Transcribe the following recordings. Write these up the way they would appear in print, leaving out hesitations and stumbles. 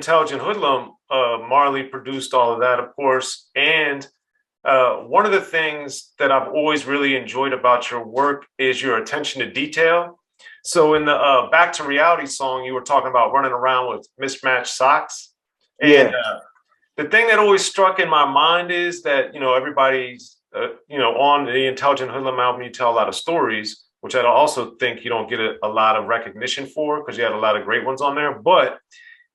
Intelligent Hoodlum, Marley produced all of that, of course. And one of the things that I've always really enjoyed about your work is your attention to detail. So in the Back to Reality song, you were talking about running around with mismatched socks. And Yeah. The thing that always struck in my mind is that, everybody's, on the Intelligent Hoodlum album, you tell a lot of stories, which I also think you don't get a lot of recognition for because you had a lot of great ones on there. But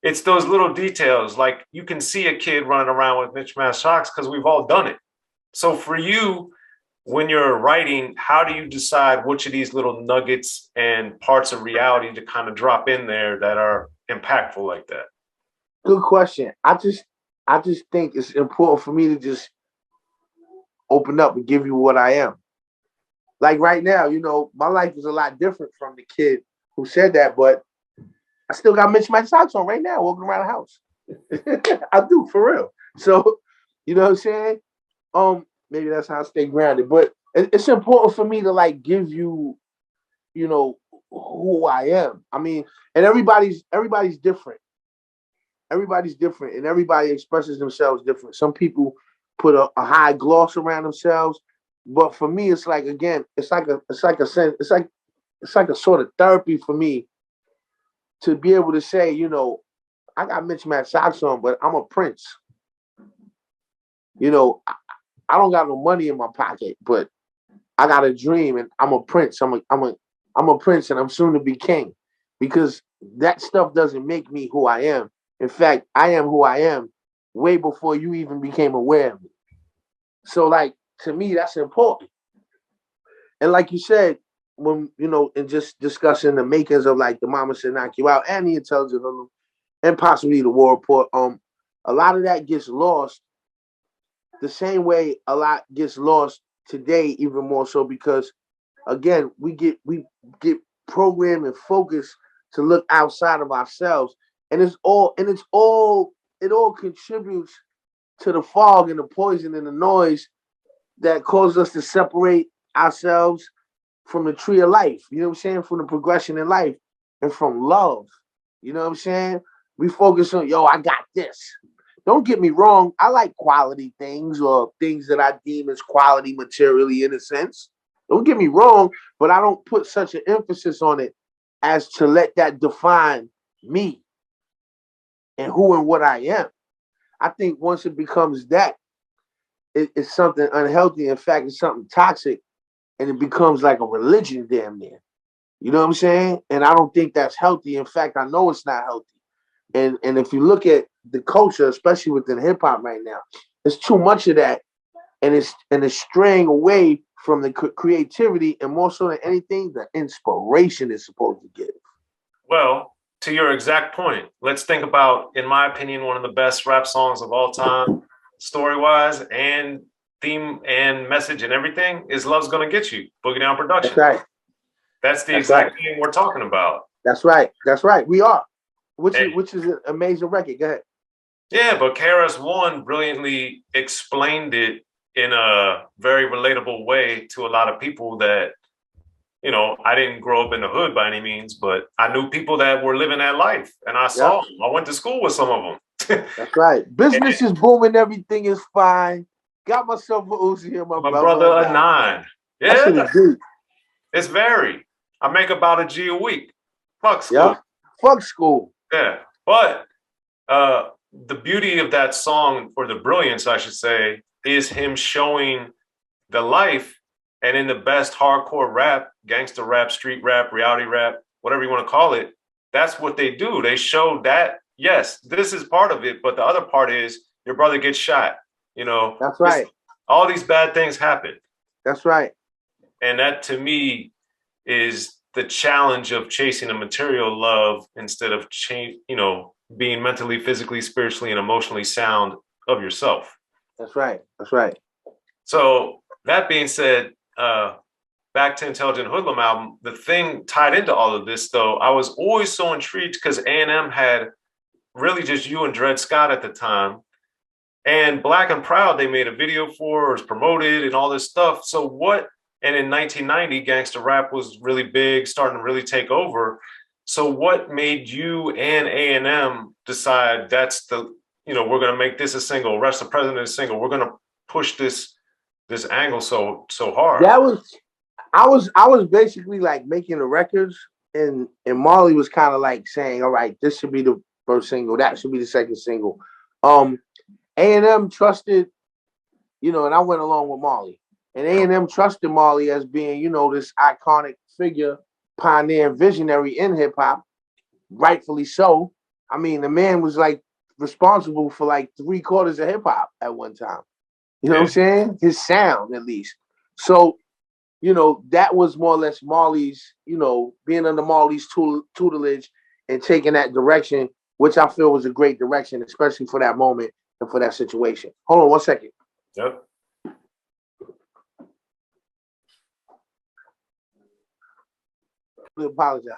it's those little details, like you can see a kid running around with mismatched socks because we've all done it. So for you, when you're writing, how do you decide which of these little nuggets and parts of reality to kind of drop in there that are impactful like that? Good question. I just think it's important for me to just open up and give you what I am. Like right now, my life is a lot different from the kid who said that, but I still got mismatched socks on right now, walking around the house. I do, for real. So, you know what I'm saying? Maybe that's how I stay grounded. But it's important for me to like give you, who I am. I mean, and everybody's different. Everybody's different, and everybody expresses themselves different. Some people put a high gloss around themselves, but for me, it's like again, it's like a sort of therapy for me to be able to say, I got mismatched socks on, but I'm a prince. I don't got no money in my pocket, but I got a dream, and I'm a prince. I'm a prince, and I'm soon to be king, because that stuff doesn't make me who I am. In fact, I am who I am way before you even became aware of me. So, like, to me, that's important. And like you said, when and just discussing the makings of like the Mama Said Knock You Out and the Intelligent Hoodlum and possibly the War Report, a lot of that gets lost the same way a lot gets lost today, even more so because again, we get programmed and focused to look outside of ourselves. And it all contributes to the fog and the poison and the noise that causes us to separate ourselves from the tree of life, you know what I'm saying? From the progression in life and from love. You know what I'm saying? We focus on, yo, I got this. Don't get me wrong. I like quality things or things that I deem as quality materially in a sense. Don't get me wrong, but I don't put such an emphasis on it as to let that define me and who and what I am. I think once it becomes that, it's something unhealthy. In fact, it's something toxic, and it becomes like a religion damn near. You know what I'm saying? And I don't think that's healthy. In fact, I know it's not healthy. And if you look at the culture, especially within hip hop right now, there's too much of that, and it's straying away from the creativity, and more so than anything, the inspiration is supposed to give. Well, to your exact point, let's think about, in my opinion, one of the best rap songs of all time, story-wise and theme and message and everything, is Love's Gonna Get You, Boogie Down Production. That's right. That's the That's exact right. thing we're talking about. That's right. That's right. We are. Which Hey. is an amazing record. Go ahead. Yeah, but KRS-One brilliantly explained it in a very relatable way to a lot of people that, I didn't grow up in the hood by any means, but I knew people that were living that life, and I saw them. I went to school with some of them. That's right. Business is booming. Everything is fine. Got myself a Uzi here, my brother a 9. Yeah. That shit is deep. It's very. I make about a G a week. Fuck school. Yeah. Fuck school. Yeah. But the beauty of that song, or the brilliance, I should say, is him showing the life. And in the best hardcore rap, gangster rap, street rap, reality rap, whatever you want to call it, that's what they do. They show that, yes, this is part of it, but the other part is your brother gets shot. That's right. All these bad things happen. That's right. And that, to me, is the challenge of chasing a material love instead of being mentally, physically, spiritually, and emotionally sound of yourself. That's right. That's right. So that being said, back to Intelligent Hoodlum album, the thing tied into all of this, though, I was always so intrigued because A&M had really just you and Dred Scott at the time. And Black and Proud, they made a video for, or was promoted and all this stuff. And in 1990, gangster rap was really big, starting to really take over. So what made you and A&M decide that's the, we're going to make this a single, Arrest the President a single. We're going to push this angle so hard. I was basically like making the records, and Marley was kind of like saying, all right, this should be the first single, that should be the second single. A&M trusted, and I went along with Marley. And A&M trusted Marley as being, this iconic figure, pioneer, visionary in hip hop, rightfully so. I mean, the man was like responsible for like 3/4 of hip hop at one time. You know what I'm saying? His sound, at least. So, that was more or less Marley's, being under Marley's tutelage and taking that direction, which I feel was a great direction, especially for that moment and for that situation. Hold on 1 second. Yep. I apologize.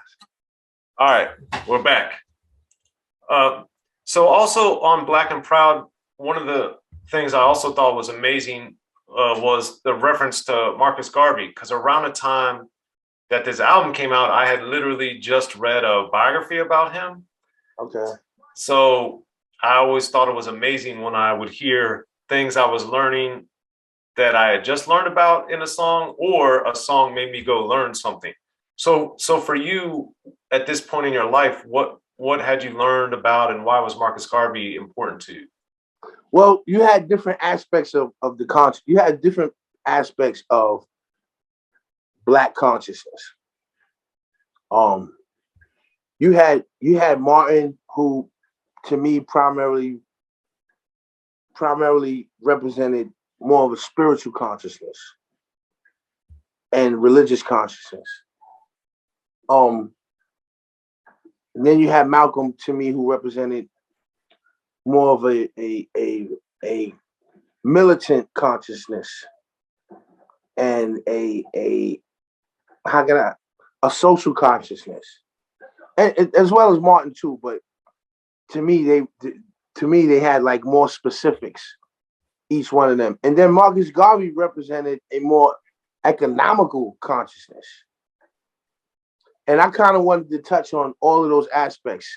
All right, we're back. So also on Black and Proud, one of the things I also thought was amazing was the reference to Marcus Garvey, because around the time that this album came out, I had literally just read a biography about him. Okay. So I always thought it was amazing when I would hear things I was learning that I had just learned about in a song, or a song made me go learn something. So for you at this point in your life, what had you learned about, and why was Marcus Garvey important to you? Well, you had different aspects of the conscious. You had different aspects of Black consciousness. You had Martin, who to me primarily represented more of a spiritual consciousness and religious consciousness. And then you had Malcolm, to me, who represented more of a militant consciousness and a social consciousness, and as well as Martin too. But to me, they had like more specifics, each one of them. And then Marcus Garvey represented a more economical consciousness. And I kind of wanted to touch on all of those aspects.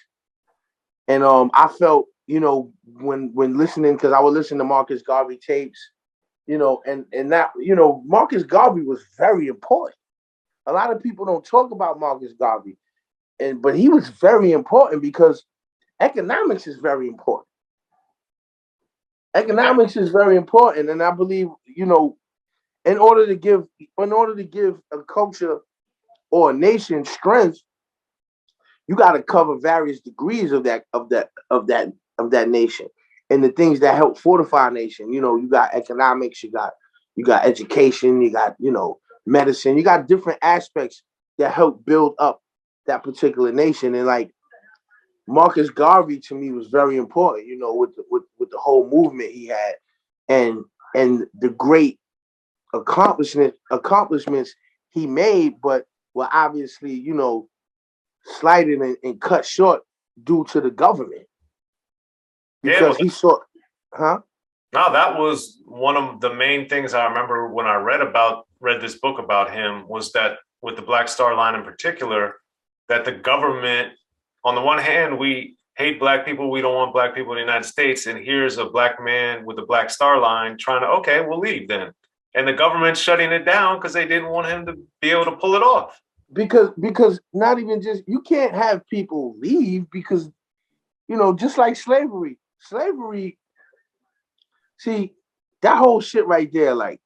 And I felt, when listening, because I would listen to Marcus Garvey tapes, and that, Marcus Garvey was very important. A lot of people don't talk about Marcus Garvey, but he was very important because economics is very important. Economics is very important, and I believe, in order to give a culture or a nation strength, you got to cover various degrees of that nation, and the things that help fortify a nation. You got economics, you got education, you got medicine, you got different aspects that help build up that particular nation. And like Marcus Garvey to me was very important, with the whole movement he had, and the great accomplishments he made, but were obviously, slighted and cut short due to the government. Because he saw, huh? No, that was one of the main things I remember when I read this book about him, was that with the Black Star Line in particular, that the government, on the one hand, we hate Black people, we don't want Black people in the United States, and here's a Black man with a Black Star Line trying to, okay, we'll leave then. And the government shutting it down because they didn't want him to be able to pull it off. Because not even just, you can't have people leave because, just like slavery, see, that whole shit right there, like,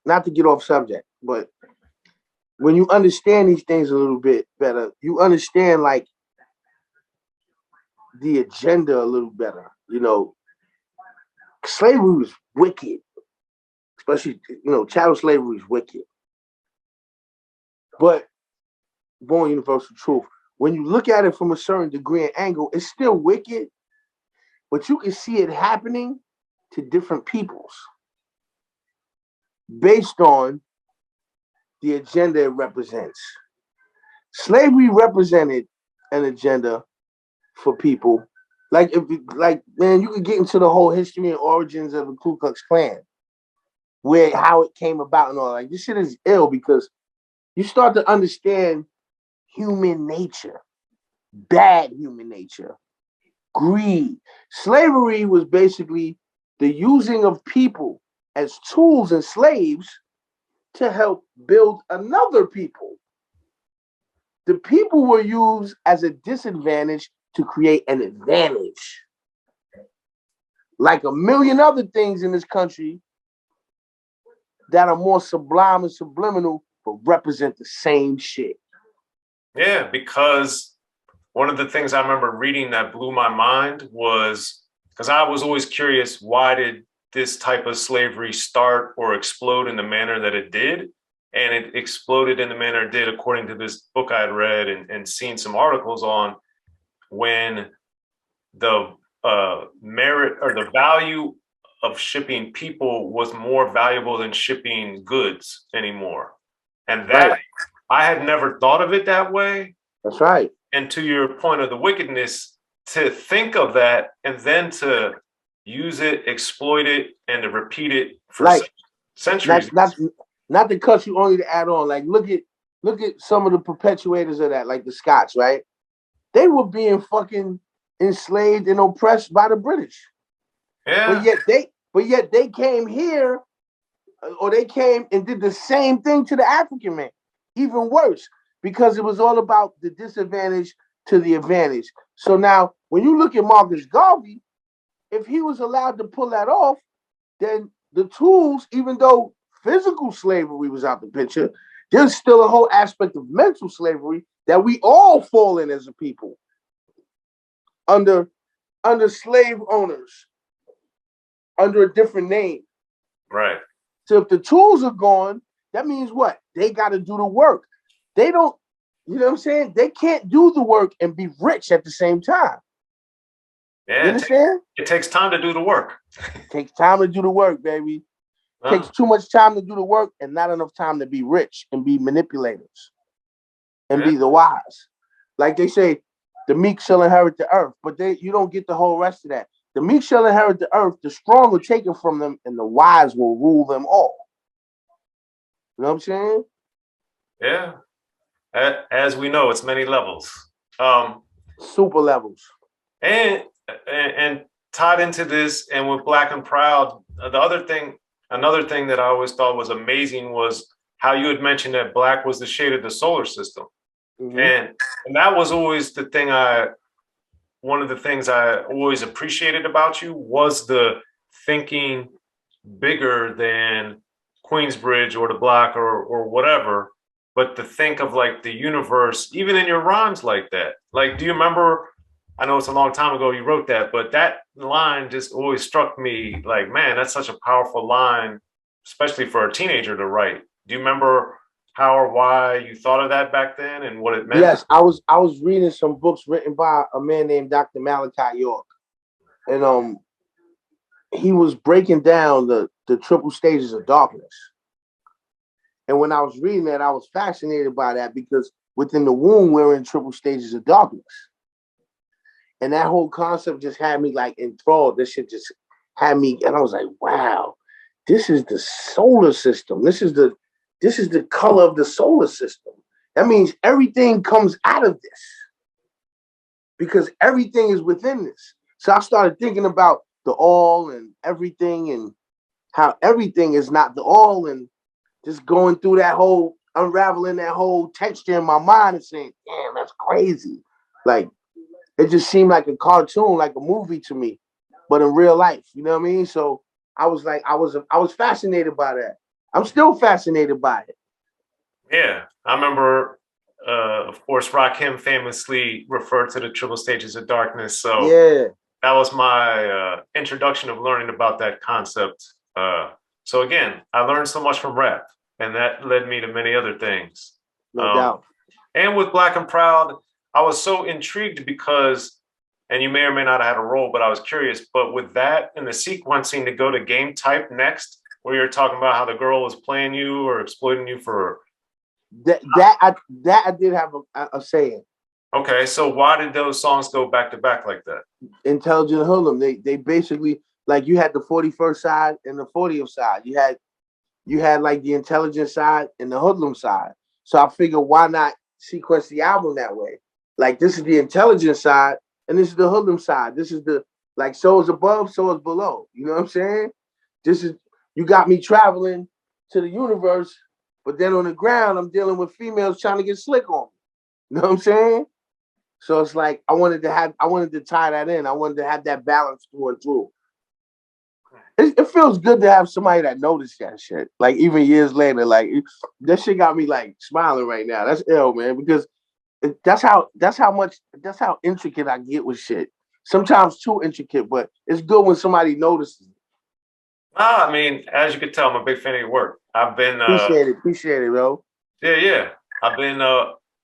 not to get off subject, but when you understand these things a little bit better, you understand like the agenda a little better. Slavery was wicked, especially, chattel slavery is wicked. But born universal truth, when you look at it from a certain degree and angle, it's still wicked, but you can see it happening to different peoples based on the agenda it represents. Slavery represented an agenda for people. Man, you could get into the whole history and origins of the Ku Klux Klan, how it came about and all. Like, this shit is ill because you start to understand human nature. bad human nature, greed. Slavery was basically the using of people as tools and slaves to help build another people. The people were used as a disadvantage to create an advantage. Like a million other things in this country that are more sublime and subliminal, but represent the same shit. Yeah, because one of the things I remember reading that blew my mind was because I was always curious, why did this type of slavery start or explode in the manner that it did? And it exploded in the manner it did, according to this book I had read and seen some articles on, when the merit or the value of shipping people was more valuable than shipping goods anymore. And that, right. I had never thought of it that way. That's right. And to your point of the wickedness, to think of that and then to use it, exploit it, and to repeat it for centuries. Not to cut you, only to add on. Like, look at some of the perpetuators of that, like the Scots, right? They were being fucking enslaved and oppressed by the British. Yeah. But yet they came here, or they came and did the same thing to the African man. Even worse, because it was all about the disadvantage to the advantage. So now, when you look at Marcus Garvey, if he was allowed to pull that off, then the tools, even though physical slavery was out the picture, there's still a whole aspect of mental slavery that we all fall in as a people under slave owners, under a different name. Right. So if the tools are gone, that means what? They got to do the work. They don't, you know what I'm saying? They can't do the work and be rich at the same time. Yeah, you understand? It takes time to do the work. It takes time to do the work, baby. It takes too much time to do the work and not enough time to be rich and be manipulators and be the wise. Like they say, the meek shall inherit the earth, but you don't get the whole rest of that. The meek shall inherit the earth, the strong will take it from them, and the wise will rule them all. You know what I'm saying? Yeah. As we know, it's many levels. Super levels. And tied into this, and with Black and Proud, another thing that I always thought was amazing was how you had mentioned that black was the shade of the solar system. Mm-hmm. And that was always the thing one of the things I always appreciated about you was the thinking bigger than Queensbridge or the block or whatever, but to think of like the universe, even in your rhymes like that. Like, do you remember, I know it's a long time ago you wrote that, but that line just always struck me like, man, that's such a powerful line, especially for a teenager to write. Do you remember how or why you thought of that back then and what it meant? Yes, I was reading some books written by a man named Dr. Malachi York. And he was breaking down the triple stages of darkness. And when I was reading that, I was fascinated by that because within the womb, we're in triple stages of darkness. And that whole concept just had me like enthralled. This shit just had me, and I was like, wow, this is the solar system. This is the color of the solar system. That means everything comes out of this because everything is within this. So I started thinking about the all and everything and how everything is not the all, and just going through that whole, unraveling that whole texture in my mind and saying, damn, that's crazy. Like, it just seemed like a cartoon, like a movie to me, but in real life, you know what I mean? So I was like, I was fascinated by that. I'm still fascinated by it. Yeah, I remember, of course, Rakim famously referred to the triple stages of darkness. So yeah, that was my introduction of learning about that concept. So again, I learned so much from rap, and that led me to many other things. No doubt. And with Black and Proud, I was so intrigued because, and you may or may not have had a role, but I was curious, but with that and the sequencing to go to Game Type next, where you're talking about how the girl was playing you or exploiting you for... That I did have a saying. Okay, so why did those songs go back to back like that? Intelligent Hoodlum. They basically, like, you had the 41st side and the 40th side. You had like the intelligent side and the Hoodlum side. So I figured, why not sequence the album that way? Like this is the intelligence side, and this is the hoodlum side. This is the like so is above, so is below. You know what I'm saying? This is you got me traveling to the universe, but then on the ground I'm dealing with females trying to get slick on me. You know what I'm saying? So it's like I wanted to tie that in. I wanted to have that balance through and through. It feels good to have somebody that noticed that shit. Like even years later, like that shit got me like smiling right now. That's ill, man, because that's how intricate I get with shit. Sometimes too intricate, but it's good when somebody notices. I mean, as you can tell, I'm a big fan of your work. I've been, Appreciate it, bro. yeah. I've been,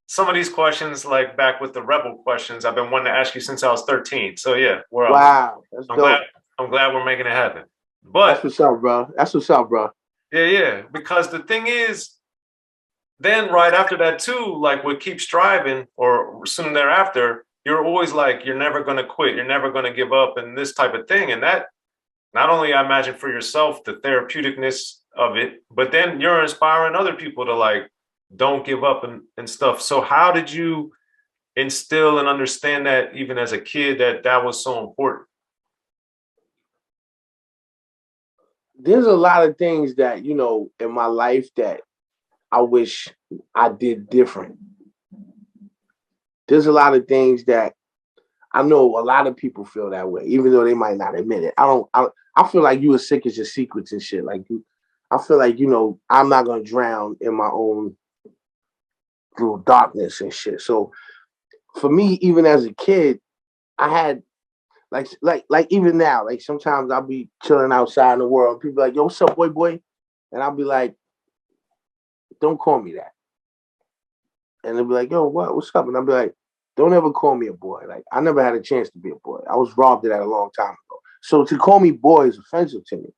some of these questions, like back with the rebel questions, I've been wanting to ask you since I was 13. So yeah, Wow, that's I'm dope. glad, I'm glad we're making it happen. That's But what's up, bro. That's what's up, bro. yeah, because the thing is, then right after that too, like with Keep Striving or soon thereafter, you're always like, you're never going to quit. You're never going to give up and this type of thing. And that not only I imagine for yourself, the therapeuticness of it, but then you're inspiring other people to like, don't give up and stuff. So how did you instill and understand that even as a kid, that was so important? There's a lot of things that, in my life that I wish I did different. There's a lot of things that I know a lot of people feel that way, even though they might not admit it. I feel like you as sick as your secrets and shit. Like I feel like, I'm not gonna drown in my own little darkness and shit. So for me, even as a kid, I had like even now, like sometimes I'll be chilling outside in the world. People are like, yo, what's up, boy? And I'll be like, don't call me that. And they'll be like, yo, what's up? And I'll be like, don't ever call me a boy. Like I never had a chance to be a boy. I was robbed of that a long time ago. So to call me boy is offensive to me.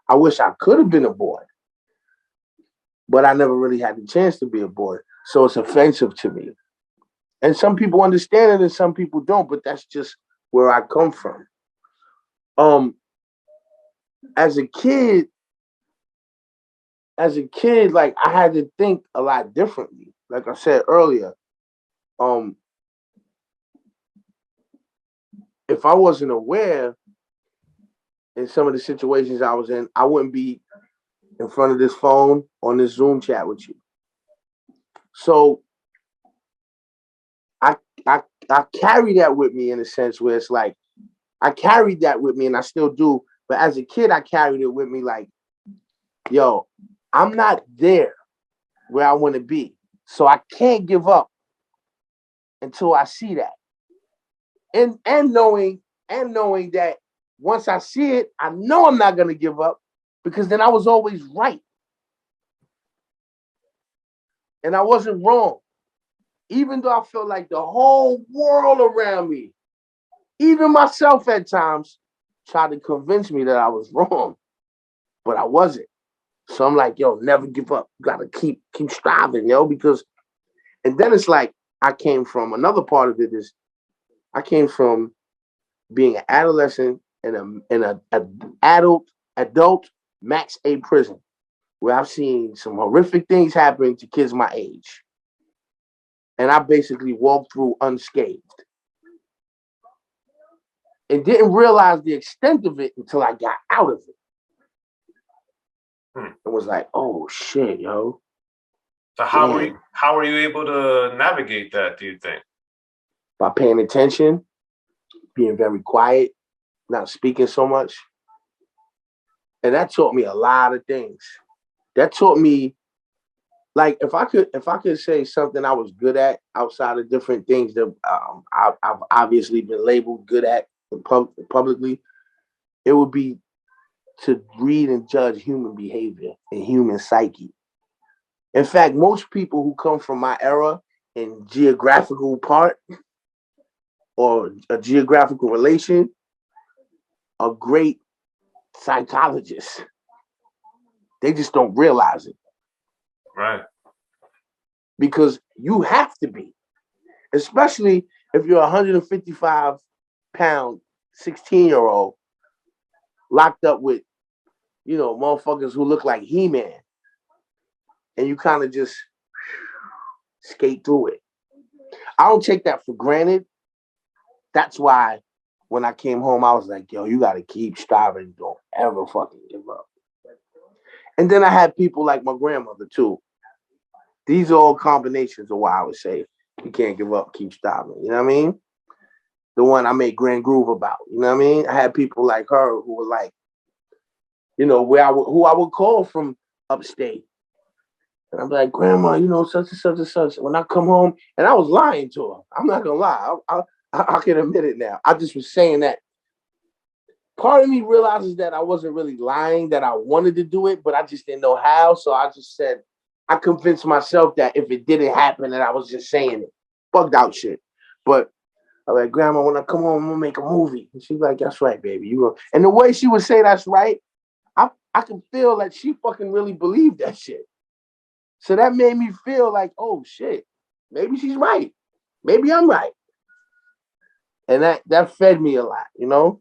I wish I could have been a boy, but I never really had the chance to be a boy. So it's offensive to me. And some people understand it and some people don't, but that's just where I come from. Um, as a kid, like I had to think a lot differently. Like I said earlier, um, if I wasn't aware in some of the situations I was in, I wouldn't be in front of this phone on this Zoom chat with you. So I I I carry that with me in a sense where it's like I carried that with me and I still do. But as a kid, I carried it with me like, yo, I'm not there where I want to be. So I can't give up until I see that. And knowing that once I see it, I know I'm not gonna give up because then I was always right. And I wasn't wrong. Even though I felt like the whole world around me, even myself at times, tried to convince me that I was wrong. But I wasn't. So I'm like, yo, never give up. You gotta keep striving, yo, because and then it's like I came from another part of it is I came from being an adolescent in a adult max A prison where I've seen some horrific things happening to kids my age. And I basically walked through unscathed and didn't realize the extent of it until I got out of it. It was like, oh shit, yo. So how were you able to navigate that, do you think? By paying attention, being very quiet, not speaking so much. And that taught me a lot of things. That taught me, like, if I could say something I was good at outside of different things that I've obviously been labeled good at publicly, it would be to read and judge human behavior and human psyche. In fact, most people who come from my era in geographical part or a geographical relation are great psychologists. They just don't realize it. Right. Because you have to be, especially if you're a 155-pound 16-year-old locked up with, motherfuckers who look like He-Man. And you kind of just skate through it. I don't take that for granted. That's why when I came home, I was like, yo, you got to keep striving. Don't ever fucking give up. And then I had people like my grandmother, too. These are all combinations of why I would say you can't give up, keep striving. You know what I mean? The one I made Grand Groove about. You know what I mean? I had people like her who were like, you know, who I would call from upstate. And I'm like, Grandma, you know, such and such and such. When I come home, and I was lying to her. I'm not gonna lie. I can admit it now. I just was saying that. Part of me realizes that I wasn't really lying, that I wanted to do it, but I just didn't know how. So I just said, I convinced myself that if it didn't happen, that I was just saying it. Bugged out shit. But I'm like, Grandma, when I come home, I'm gonna make a movie. And she's like, that's right, baby. You will. And the way she would say that's right, I can feel that she fucking really believed that shit. So that made me feel like, oh shit, maybe she's right. Maybe I'm right. And that fed me a lot, you know?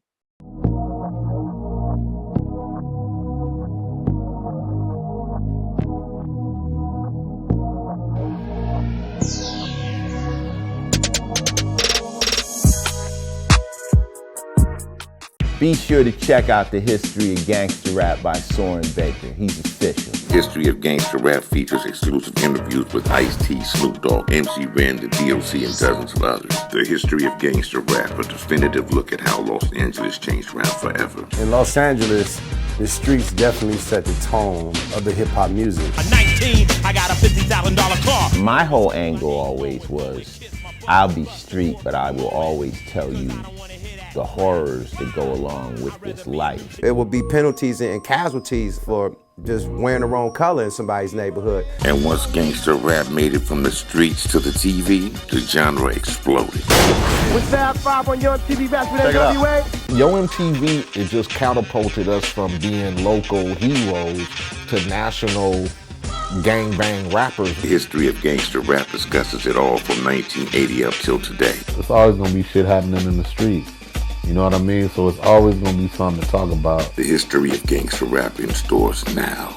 Be sure to check out the History of Gangster Rap by Soren Baker. He's official. History of Gangster Rap features exclusive interviews with Ice-T, Snoop Dogg, MC Ren, the D.O.C, and dozens of others. The History of Gangster Rap, a definitive look at how Los Angeles changed rap forever. In Los Angeles, the streets definitely set the tone of the hip-hop music. At 19, I got a $50,000 car. My whole angle always was, I'll be street, but I will always tell you the horrors that go along with this life. It will be penalties and casualties for just wearing the wrong color in somebody's neighborhood. And once gangster rap made it from the streets to the TV, the genre exploded. With Fab 5 on Yo MTV back with NWA. Yo MTV, it just catapulted us from being local heroes to national gangbang rappers. The History of Gangster Rap discusses it all from 1980 up till today. It's always gonna be shit happening in the streets. You know what I mean? So it's always gonna be something to talk about. The History of Gangster Rap in stores now.